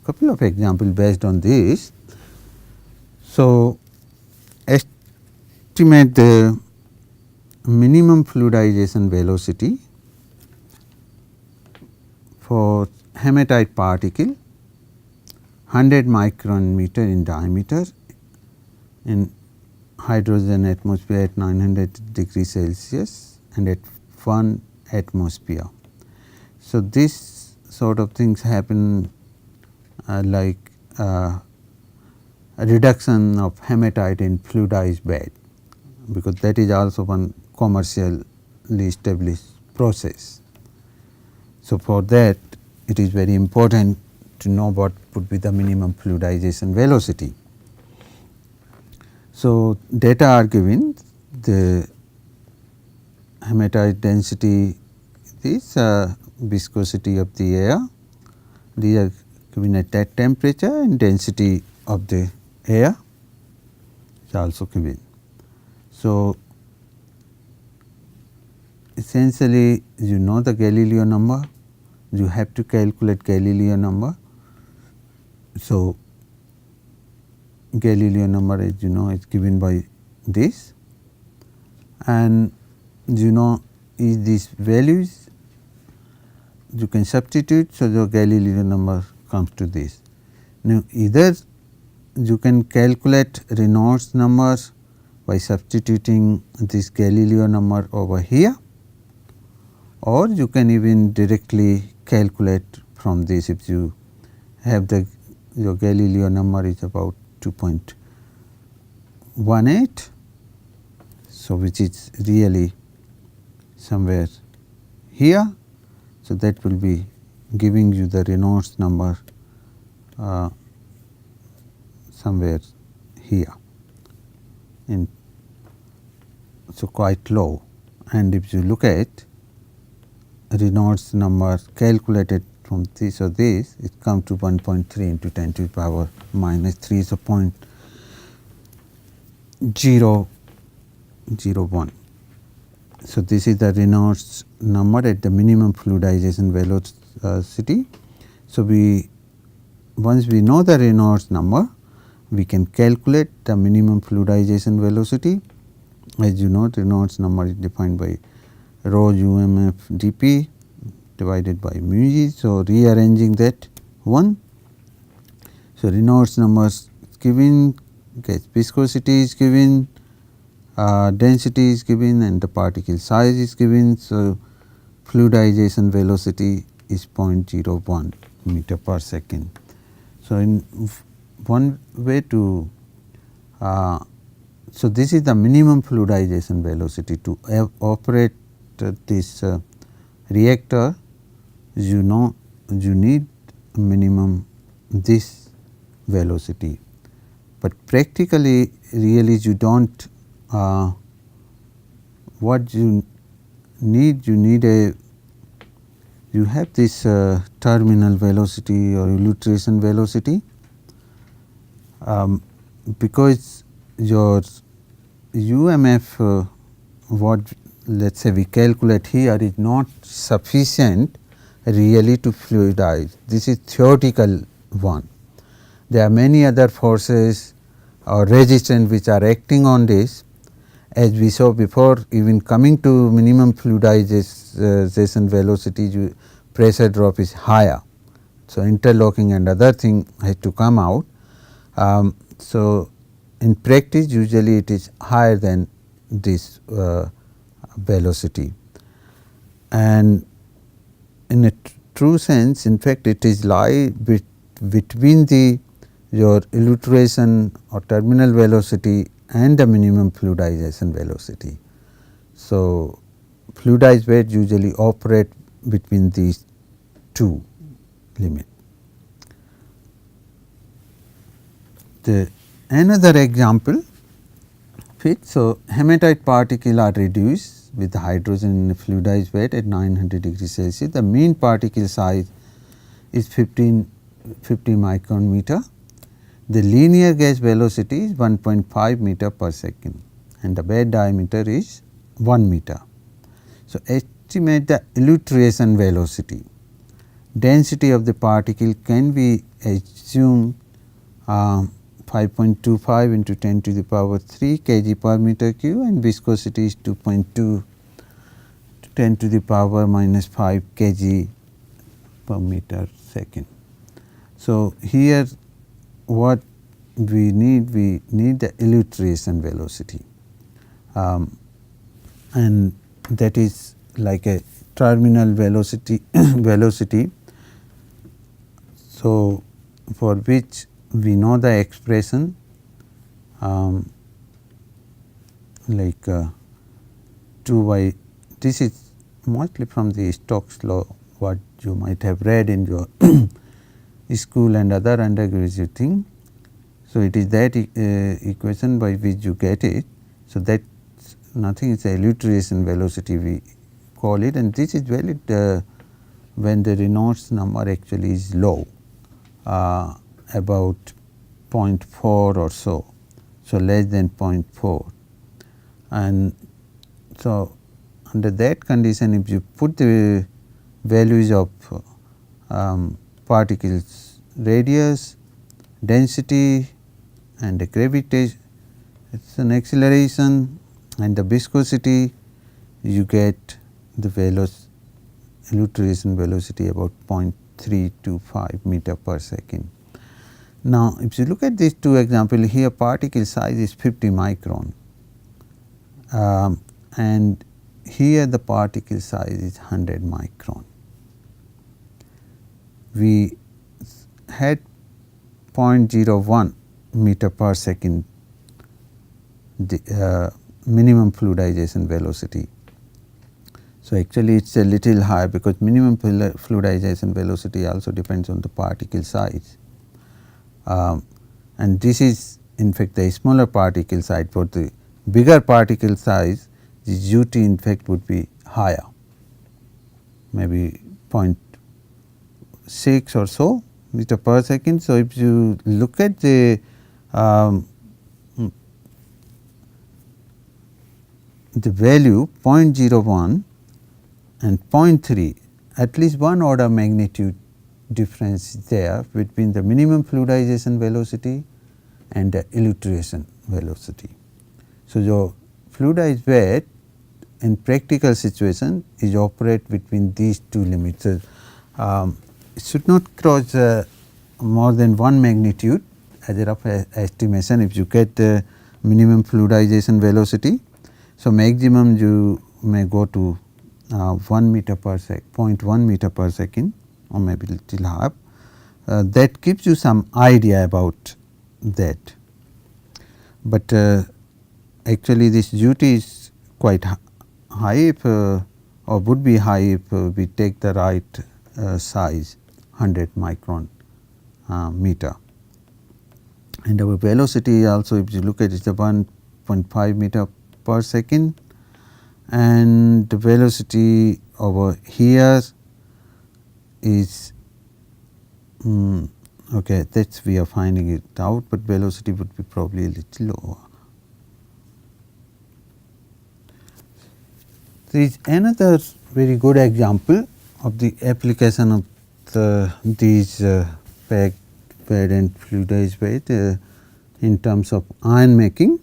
couple of examples based on this. So, estimate the minimum fluidization velocity for hematite particle 100 micron meter in diameter in hydrogen atmosphere at 900 degrees Celsius and at 1 atmosphere. So, this sort of things happen like a reduction of hematite in fluidized bed, because that is also one commercially established process. So, for that it is very important to know what would be the minimum fluidization velocity. So, data are given, the hematite density is viscosity of the air, these are given at that temperature, and density of the air is also given. So, essentially you know the Galileo number, you have to calculate Galileo number. So, Galileo number, as you know, is given by this, and you know is these values you can substitute. So, the Galileo number comes to this. Now, either you can calculate Reynolds number by substituting this Galileo number over here, or you can even directly calculate from this. If you have the your Galileo number is about 2.18, so which is really somewhere here. So, that will be giving you the Reynolds number somewhere here in, so quite low. And if you look at Reynolds number calculated from this or this, it comes to 1.3 into 10 to the power minus 3, so 0.001. So, this is the Reynolds number at the minimum fluidization velocity. So, once we know the Reynolds number, we can calculate the minimum fluidization velocity. As you know, Reynolds number is defined by rho UMF dP divided by mu g. So, rearranging that one. So, Reynolds number is given, gas viscosity is given, density is given, and the particle size is given. So, fluidization velocity is 0.01 meter per second. So, in one way to so this is the minimum fluidization velocity. To operate this reactor, you know you need minimum this velocity, but practically really you do not what you need you have this terminal velocity or illustration velocity, because your UMF what let us say we calculate here is not sufficient really to fluidize. This is theoretical one. There are many other forces or resistance which are acting on this. As we saw before, even coming to minimum fluidization velocity, pressure drop is higher. So, interlocking and other thing has to come out. So, in practice usually it is higher than this velocity, and in a true sense, in fact, it is lie between the your illustration or terminal velocity and the minimum fluidization velocity. So, fluidized bed usually operate between these two limit. Another example fit. So, hematite particles are reduced with hydrogen in a fluidized bed at 900 degrees Celsius. The mean particle size is 50 micron meter. The linear gas velocity is 1.5 meter per second and the bed diameter is 1 meter. So, estimate the illustration velocity. density of the particle can be assumed 5.25 into 10 to the power 3 kg per meter cube, and viscosity is 2.2 to 10 to the power minus 5 kg per meter second. So, here what we need the elliptation velocity, and that is like a terminal velocity velocity. So, for which we know the expression like 2 by, this is mostly from the Stokes law, what you might have read in your school and other undergraduate thing. So, it is that equation by which you get it. So, that nothing is a elliptation velocity we call it, and this is valid when the Reynolds number actually is low, about 0.4 or so. So, less than 0.4, and so under that condition, if you put the values of particles radius, density, and the gravitation, it's an acceleration, and the viscosity, you get the elliptation velocity about 0.325 meter per second. Now, if you look at these two examples, here particle size is 50 micron, and here the particle size is 100 micron. We had 0.01 meter per second the minimum fluidization velocity. So, actually it is a little high, because minimum fluidization velocity also depends on the particle size, and this is in fact the smaller particle size. For the bigger particle size, the UT in fact would be higher, maybe 0.6 or so meter per second. So, if you look at the value 0.01 and 0.3, at least one order magnitude difference there between the minimum fluidization velocity and the elliptation velocity. So, your fluidized bed in practical situation is operate between these two limits. It should not cross more than one magnitude as a rough estimation if you get the minimum fluidization velocity. So, maximum you may go to 1 meter per second, 0.1 meter per second, or maybe little half. That gives you some idea about that, but actually this UT is quite high if, or would be high if we take the right size 100 micron meter, and our velocity also, if you look at it, is 1.5 meter per second, and the velocity over here is okay, that's we are finding it out, but velocity would be probably a little lower. There is another very good example of the application of these packed bed and fluidized bed in terms of ion making.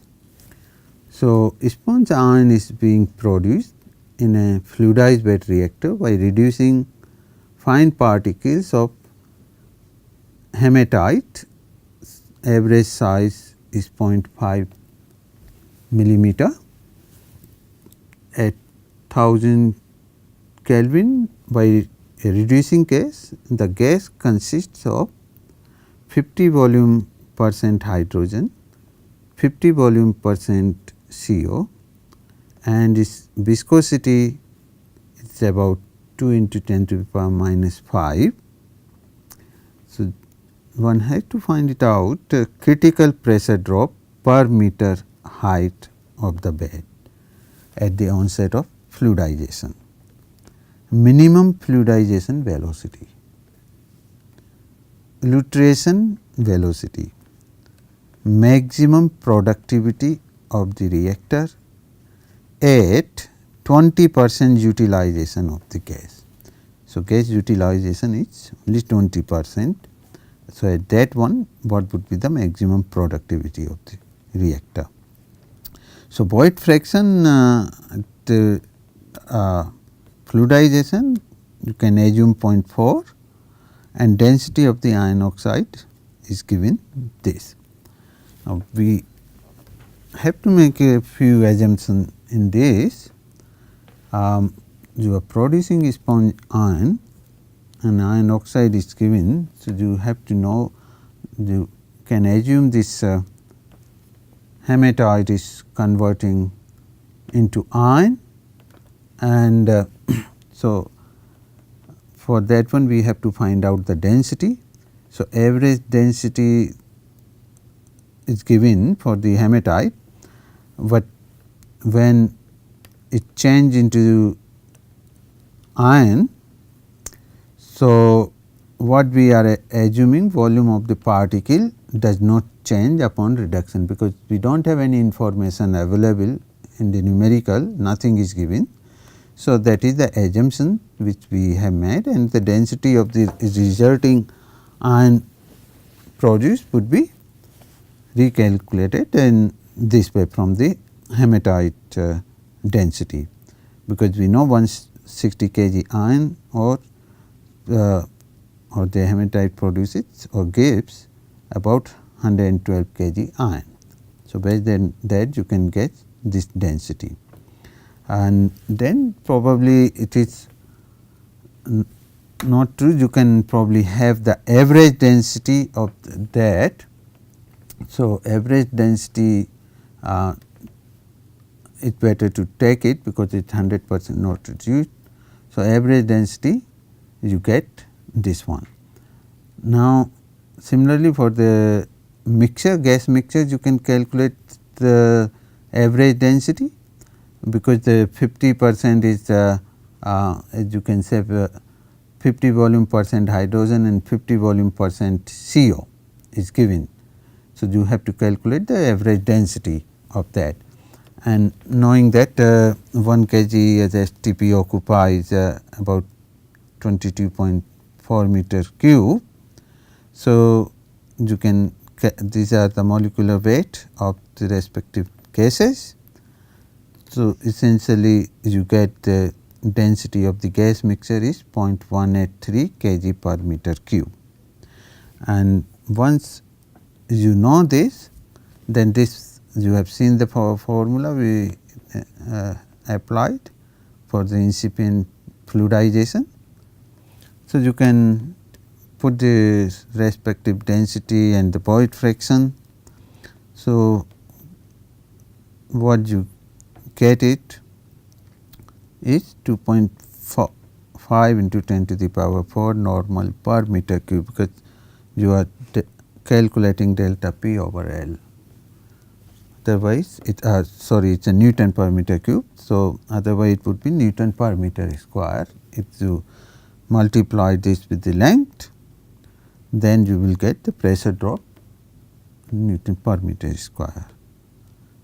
So, sponge ion is being produced in a fluidized bed reactor by reducing fine particles of hematite. Average size is 0.5 millimeter at 1000 Kelvin. By a reducing case, the gas consists of 50 volume percent hydrogen, 50 volume percent CO, and its viscosity is about 2 into 10 to the power minus 5. So, one has to find it out critical pressure drop per meter height of the bed at the onset of fluidization. Minimum fluidization velocity, elliptation velocity, maximum productivity of the reactor at 20% utilization of the gas. So, gas utilization is only 20%. So, at that one what would be the maximum productivity of the reactor. So, void fraction the fluidization you can assume 0.4 and density of the iron oxide is given this. Now, we have to make a few assumptions in this. You are producing sponge iron and iron oxide is given. So, you have to know, you can assume this hematite is converting into iron, and so for that one we have to find out the density. So, average density is given for the hematite, but when it change into iron, so what we are assuming, volume of the particle does not change upon reduction, because we do not have any information available in the numerical, nothing is given. So, that is the assumption which we have made, and the density of the resulting iron produced would be recalculated in this way from the hematite density, because we know 160 kg iron or the hematite produces or gives about 112 kg iron. So, based on that you can get this density, and then probably it is not true, you can probably have the average density of that. So, average density it is better to take it because it is 100% not reduced. So, average density you get this one. Now, similarly for the mixture, gas mixture, you can calculate the average density, because the 50% is as you can say 50 volume percent hydrogen and 50 volume percent CO is given. So, you have to calculate the average density of that, and knowing that 1 kg as STP occupies about 22.4 meter cube. So, you can these are the molecular weight of the respective gases. So, essentially you get the density of the gas mixture is 0.183 kg per meter cube, and once you know this, then this you have seen the formula we applied for the incipient fluidization. So, you can put the respective density and the void fraction. So, what you get it is 2.5 into 10 to the power 4 normal per meter cube, because you are calculating delta P over L. Otherwise, it sorry, it is a Newton per meter cube. So, otherwise it would be Newton per meter square. If you multiply this with the length, then you will get the pressure drop Newton per meter square,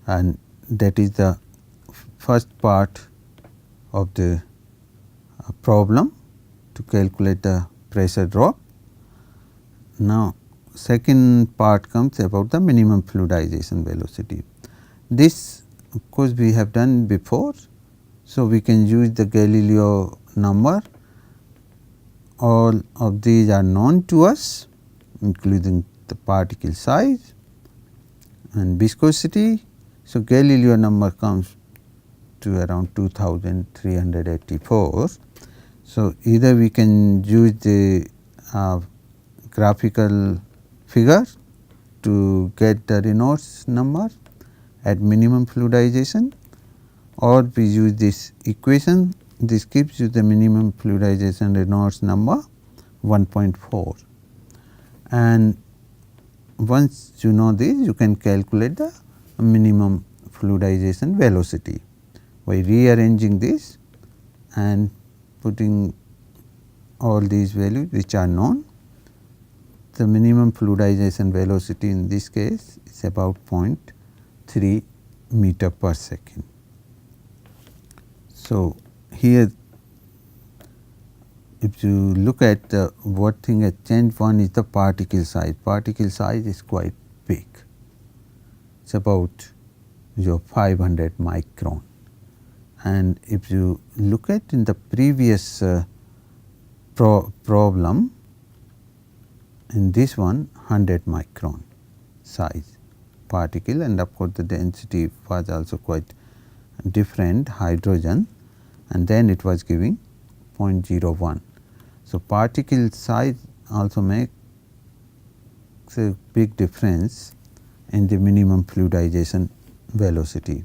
and that is the first part of the problem to calculate the pressure drop. Now, second part comes about the minimum fluidization velocity. This of course, we have done before. So, we can use the Galileo number. All of these are known to us, including the particle size and viscosity. So, Galileo number comes to around 2384. So, either we can use the graphical figure to get the Reynolds number at minimum fluidization, or we use this equation. This gives you the minimum fluidization Reynolds number 1.4, and once you know this, you can calculate the minimum fluidization velocity by rearranging this and putting all these values which are known. The minimum fluidization velocity in this case is about 0.3 meter per second. So, here if you look at what thing has changed, one is the particle size. Particle size is quite big. It's about your 500 micron. And if you look at in the previous problem, in this one 100 micron size particle, and of course, the density was also quite different, hydrogen, and then it was giving 0.01. So, particle size also makes a big difference in the minimum fluidization velocity.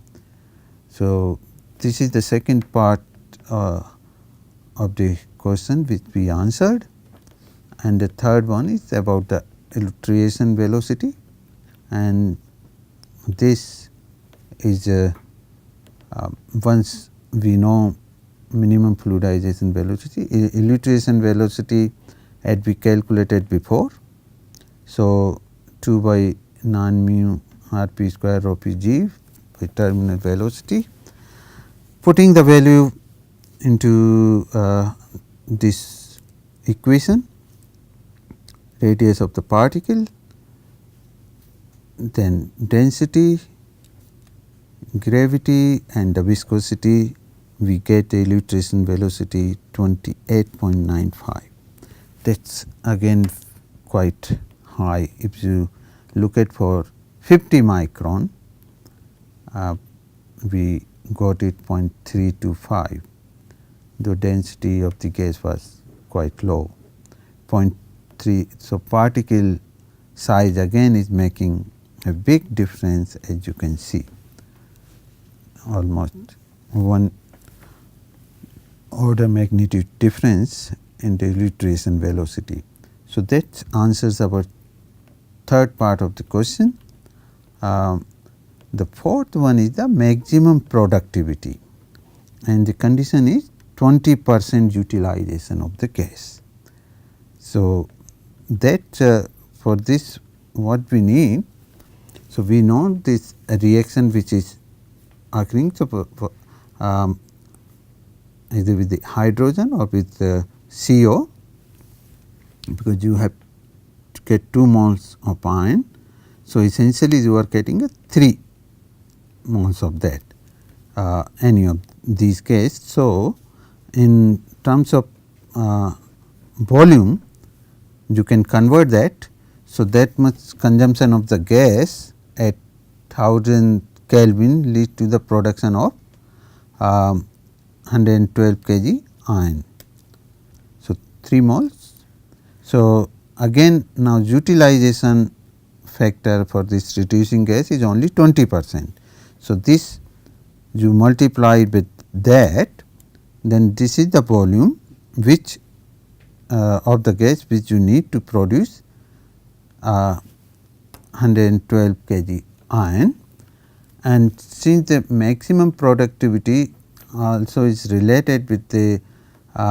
So, this is the second part of the question which we answered, and the third one is about the illustration velocity, and this is once we know minimum fluidization velocity, illustration velocity had we calculated before. So, 2 by non mu r p square rho p g by terminal velocity. Putting the value into this equation, radius of the particle, then density, gravity, and the viscosity, we get the illustration velocity 28.95. That is again quite high. If you look at for 50 micron, we got it 0.325. The density of the gas was quite low, 0.3. So, particle size again is making a big difference, as you can see, almost 1 order magnitude difference in the illustration velocity. So, that answers our third part of the question. The fourth one is the maximum productivity, and the condition is 20% utilization of the gas. So, that for this what we need, so we know this reaction which is occurring, so either with the hydrogen or with CO, because you have to get 2 moles of iron. So, essentially you are getting a 3 moles of that, any of these cases. So, in terms of volume, you can convert that. So, that much consumption of the gas at 1000 Kelvin leads to the production of 112 kg iron. So, 3 moles. So, again now utilization factor for this reducing gas is only 20%. So, this you multiply with that, then this is the volume which of the gas which you need to produce 112 kg iron. And since the maximum productivity also is related with the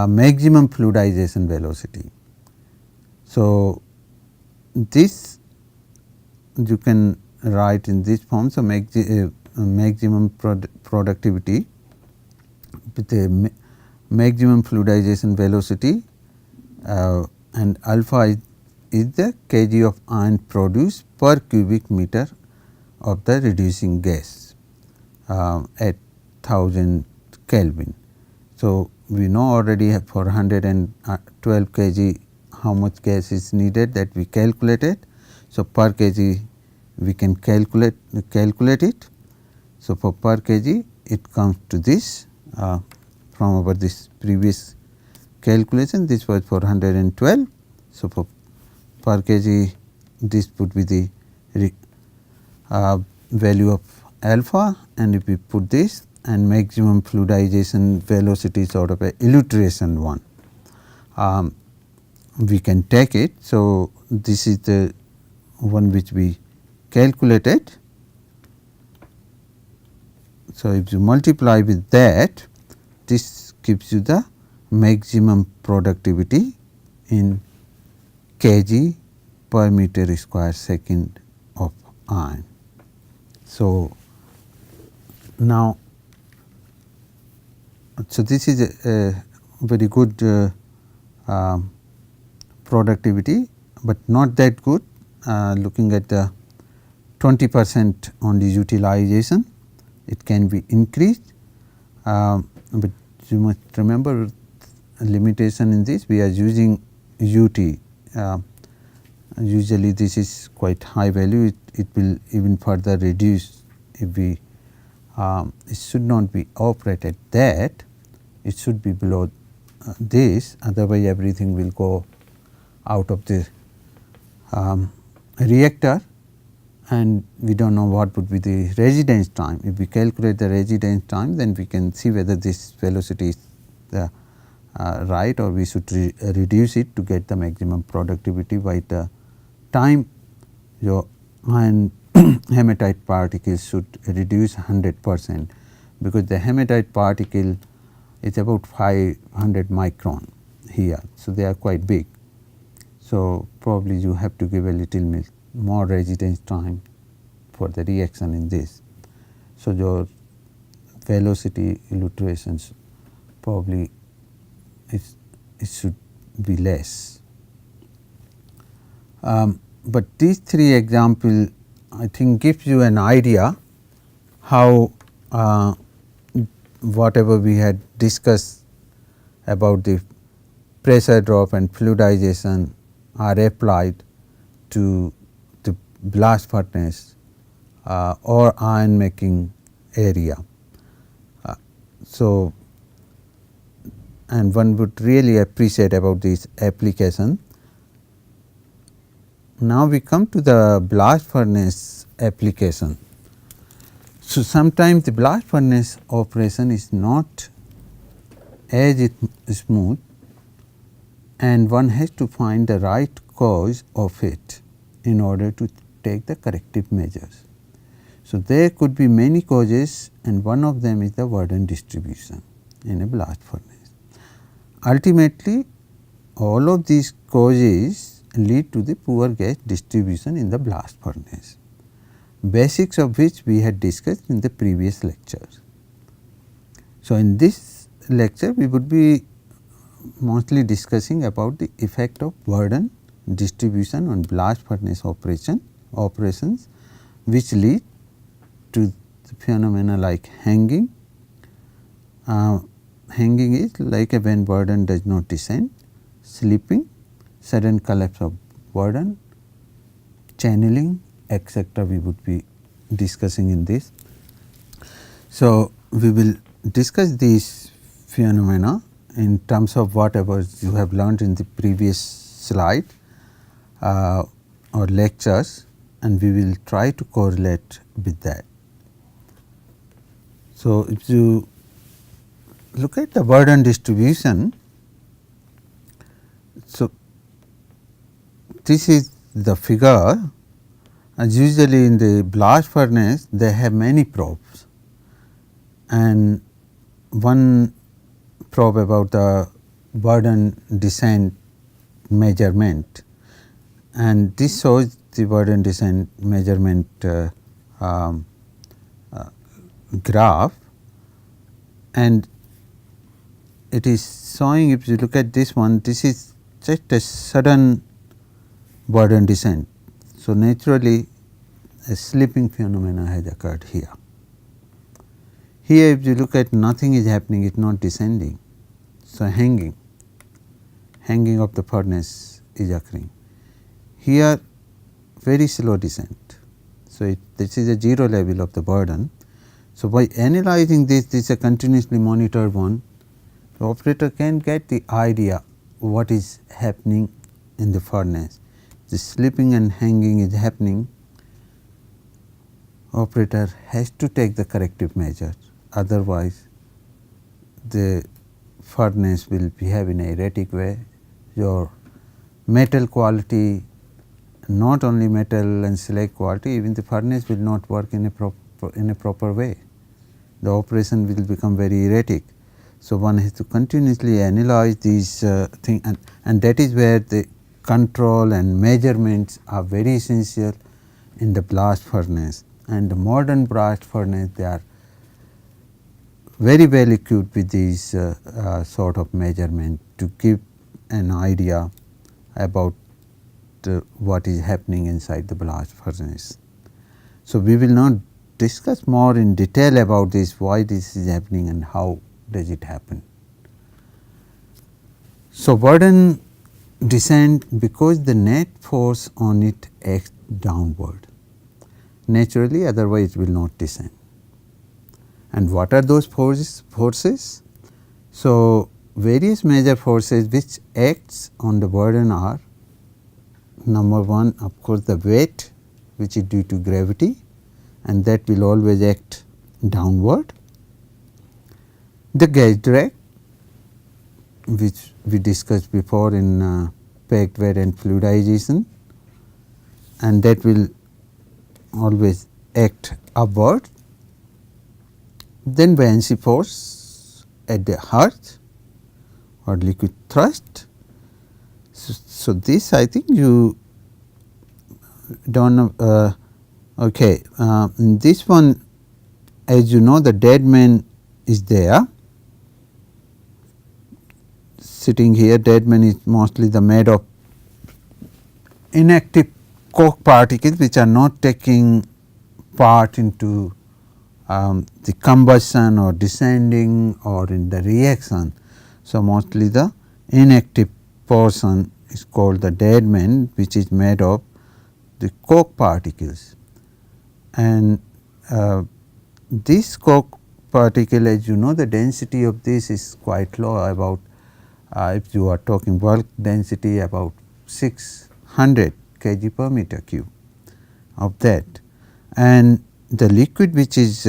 maximum fluidization velocity. So, this you can write in this form. So, maximum productivity with the maximum fluidization velocity, and alpha is the kg of iron produced per cubic meter of the reducing gas at 1000 Kelvin. So, we know already for 112 kg how much gas is needed, that we calculated. So, per kg we can calculate it. So, for per kg it comes to this from our this previous calculation, this was for 112. So, for per kg this would be the value of alpha, and if we put this, and maximum fluidization velocity sort of a illustration one, we can take it. So, this is the one which we calculated. So, if you multiply with that, this gives you the maximum productivity in kg per meter square second of iron. So, now, so this is a very good um, productivity, but not that good. Looking at the 20% only utilization, it can be increased, but you must remember a limitation in this. We are using UT. Usually this is quite high value. It will even further reduce if we. It should not be operated that. It should be below this. Otherwise, everything will go out of the reactor, and we do not know what would be the residence time. If we calculate the residence time, then we can see whether this velocity is right, or we should reduce it to get the maximum productivity by the time your iron hematite particles should reduce 100%, because the hematite particle is about 500 micron here. So, they are quite big. So, probably you have to give a little more residence time for the reaction in this. So, your velocity fluctuations probably it should be less. But these three examples, I think, gives you an idea how whatever we had discussed about the pressure drop and fluidization are applied to the blast furnace or iron making area. So, and one would really appreciate about this application. Now, we come to the blast furnace application. So, sometimes the blast furnace operation is not as smooth, and one has to find the right cause of it in order to take the corrective measures. So, there could be many causes, and one of them is the burden distribution in a blast furnace. Ultimately, all of these causes lead to the poor gas distribution in the blast furnace, basics of which we had discussed in the previous lectures. So, in this lecture we would be mostly discussing about the effect of burden distribution on blast furnace operations, which lead to the phenomena like hanging. Hanging is like a when burden does not descend, slipping, sudden collapse of burden, channeling, etc. we would be discussing in this. So, we will discuss these phenomena in terms of whatever you have learned in the previous slide or lectures, and we will try to correlate with that. So, if you look at the burden distribution, so this is the figure, and usually in the blast furnace they have many probes, and one probe about the burden descent measurement, and this shows the burden descent measurement graph, and it is showing, if you look at this one, this is just a sudden burden descent. So, naturally a slipping phenomena has occurred here. Here if you look at, nothing is happening, it is not descending. So, hanging of the furnace is occurring. Here very slow descent. So, this is a 0 level of the burden. So, by analyzing this is a continuously monitored one, the operator can get the idea what is happening in the furnace. The slipping and hanging is happening, operator has to take the corrective measures, otherwise the furnace will behave in a erratic way. Your metal quality, not only metal and slag quality, even the furnace will not work in a proper way. The operation will become very erratic. So, one has to continuously analyze these things, and that is where the control and measurements are very essential in the blast furnace. And the modern blast furnace, they are very well equipped with these sort of measurement to give an idea about what is happening inside the blast furnace. So, we will not discuss more in detail about this, why this is happening and how does it happen. So, burden descent because the net force on it acts downward. Naturally, otherwise it will not descend. And what are those forces? So, various major forces which acts on the burden are: number one, of course, the weight, which is due to gravity, and that will always act downward. The gauge drag, which we discussed before in packed wear and fluidization, and that will always act upward. Then buoyancy force at the hearth or liquid thrust. So, this I think you don't know. Okay, this one, as you know, the dead man is there sitting here. Dead man is mostly made of inactive coke particles which are not taking part into the combustion or descending or in the reaction. So, mostly the inactive portion is called the dead man, which is made of the coke particles. And this coke particle, as you know, the density of this is quite low, about if you are talking bulk density, about 600 kg per meter cube of that. And the liquid which is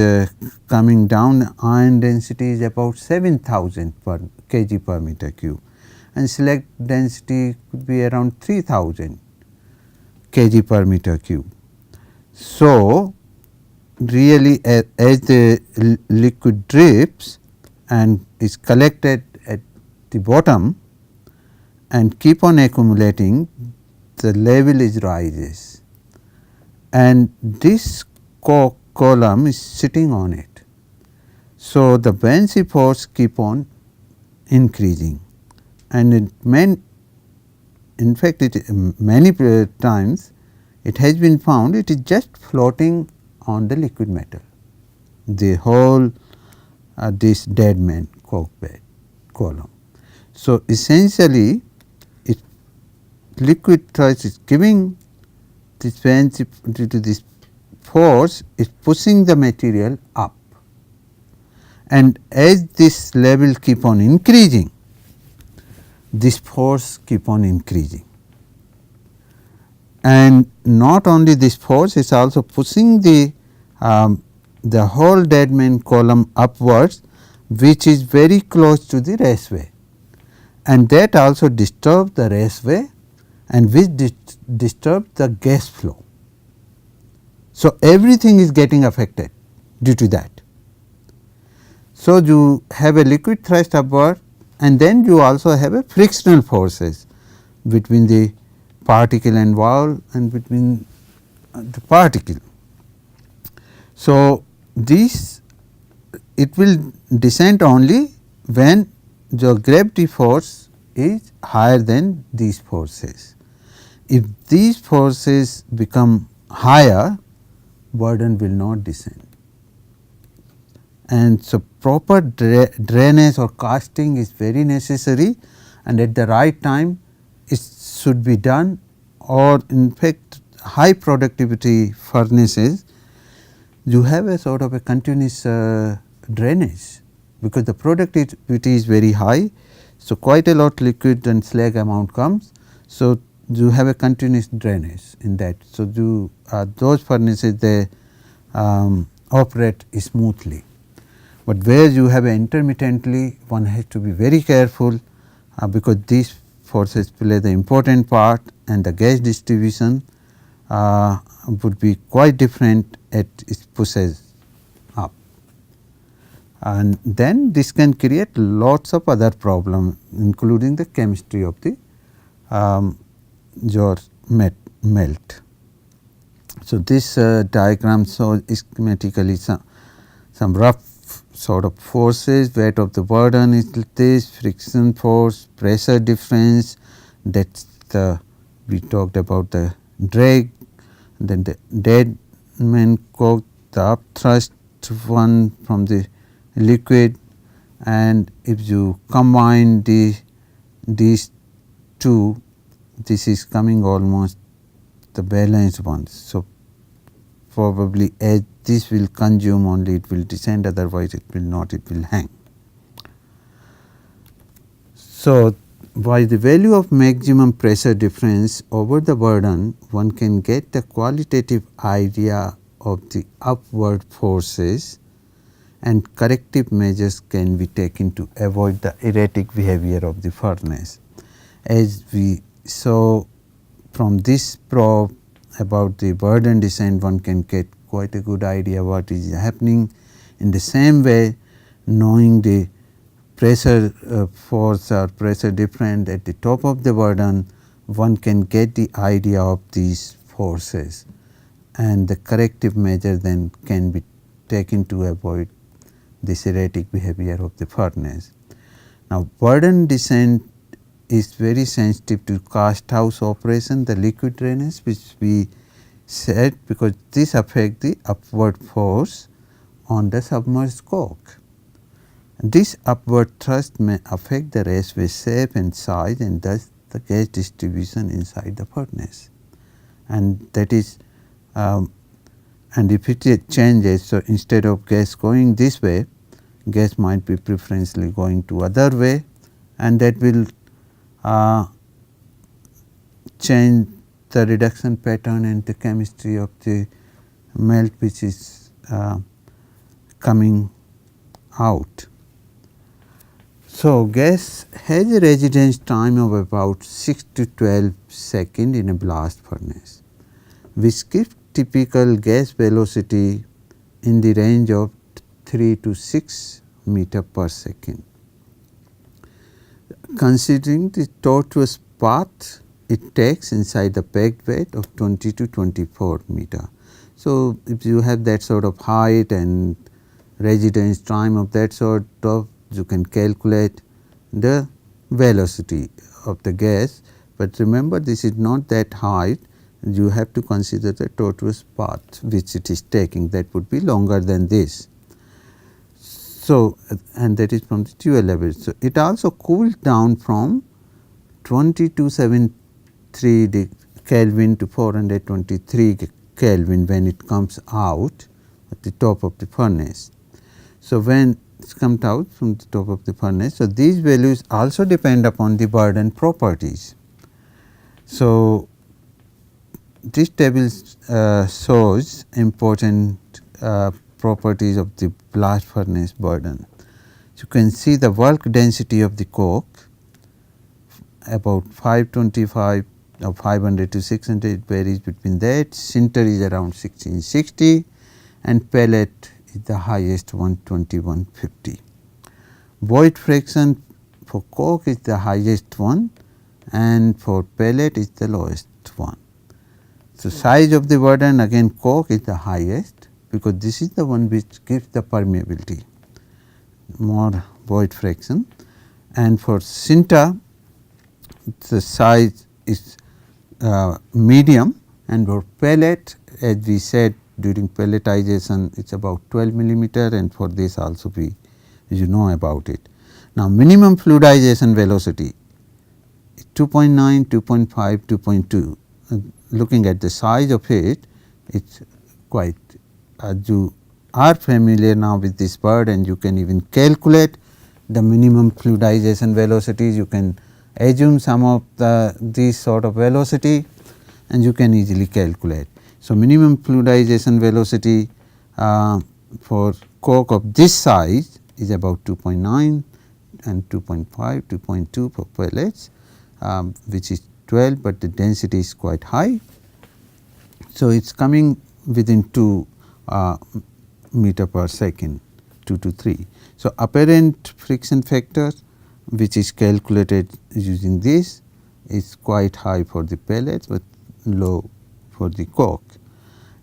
coming down, iron density is about 7,000 per kg per meter cube, and slag density could be around 3,000 kg per meter cube. So, really as the liquid drips and is collected at the bottom and keep on accumulating, the level is rises, and this coke column is sitting on it. So, the buoyancy force keep on increasing, and in fact, many times it has been found it is just floating on the liquid metal, the whole this dead man coke bed column. So, essentially it liquid thrust is giving this buoyancy due to this force is pushing the material up, and as this level keep on increasing, this force keep on increasing, and not only this force is also pushing the whole dead man column upwards, which is very close to the raceway, and that also disturbs the raceway, and which disturbs the gas flow. So, everything is getting affected due to that. So, you have a liquid thrust upward, and then you also have a frictional forces between the particle and wall and between the particle. So, this it will descend only when the gravity force is higher than these forces. If these forces become higher, burden will not descend. And so, proper drainage or casting is very necessary, and at the right time it should be done, or in fact high productivity furnaces you have a sort of a continuous drainage, because the productivity is very high. So, quite a lot liquid and slag amount comes. So, you have a continuous drainage in that. So, those furnaces they operate smoothly, but where you have intermittently, one has to be very careful because these forces play the important part, and the gas distribution would be quite different at its pushes up. And then this can create lots of other problems, including the chemistry of the your melt. So, this diagram shows schematically some rough sort of forces. Weight of the burden is this, friction force, pressure difference, that's the, we talked about the drag, then the dead man coke, the upthrust one from the liquid, and if you combine these two, this is coming almost the balanced ones. So, probably as this will consume only it will descend, otherwise it will not, it will hang. So, by the value of maximum pressure difference over the burden, one can get the qualitative idea of the upward forces, and corrective measures can be taken to avoid the erratic behavior of the furnace. As we saw from this probe about the burden descent, one can get quite a good idea what is happening. In the same way, knowing the pressure force or pressure difference at the top of the burden, one can get the idea of these forces, and the corrective measure then can be taken to avoid this erratic behavior of the furnace. Now, burden descent is very sensitive to cast house operation, the liquid drainage, which we said, because this affects the upward force on the submerged coke. This upward thrust may affect the raceway shape and size, and thus the gas distribution inside the furnace. And that is, and if it changes, so instead of gas going this way, gas might be preferentially going to other way, and that will change the reduction pattern and the chemistry of the melt which is coming out. So, gas has a residence time of about 6 to 12 seconds in a blast furnace, which gives typical gas velocity in the range of 3 to 6 meter per second. Considering the tortuous path it takes inside the packed bed of 20 to 24 meter. So, if you have that sort of height and residence time of that sort of, you can calculate the velocity of the gas, but remember this is not that height, you have to consider the tortuous path which it is taking, that would be longer than this. So, and that is from the fuel level. So, it also cools down from 2273 Kelvin to 423 Kelvin when it comes out at the top of the furnace. So, when it comes out from the top of the furnace, so these values also depend upon the burden properties. So, this table shows important properties of the blast furnace burden. You can see the bulk density of the coke about 525 or 500 to 600, it varies between that. Sinter is around 1660 and pellet is the highest 120, 150. Void fraction for coke is the highest one and for pellet is the lowest one. So, size of the burden, again coke is the highest, because this is the one which gives the permeability, more void fraction, and for sinter the size is medium, and for pellet, as we said during pelletization, it is about 12 millimeter, and for this also we you know about it. Now, minimum fluidization velocity 2.9, 2.5, 2.2. Looking at the size of it, it is quite, you are familiar now with this bird, and you can even calculate the minimum fluidization velocities. You can assume some of these sort of velocity, and you can easily calculate. So, minimum fluidization velocity for coke of this size is about 2.9 and 2.5, 2.2 for pellets, which is 12, but the density is quite high. So, it is coming within 2 meter per second, 2 to 3. So, apparent friction factor which is calculated using this is quite high for the pellets, but low for the coke.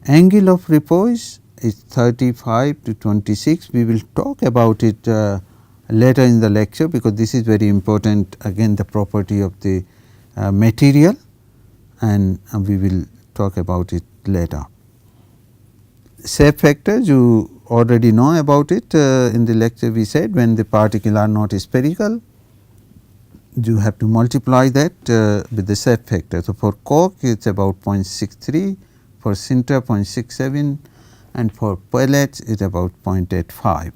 Angle of repose is 35 to 26. We will talk about it later in the lecture, because this is very important, again the property of the material, and we will talk about it later. Shape factors, you already know about it. In the lecture we said when the particle are not spherical, you have to multiply that with the shape factor. So, for cork it is about 0.63, for sinter 0.67, and for pellets it is about 0.85.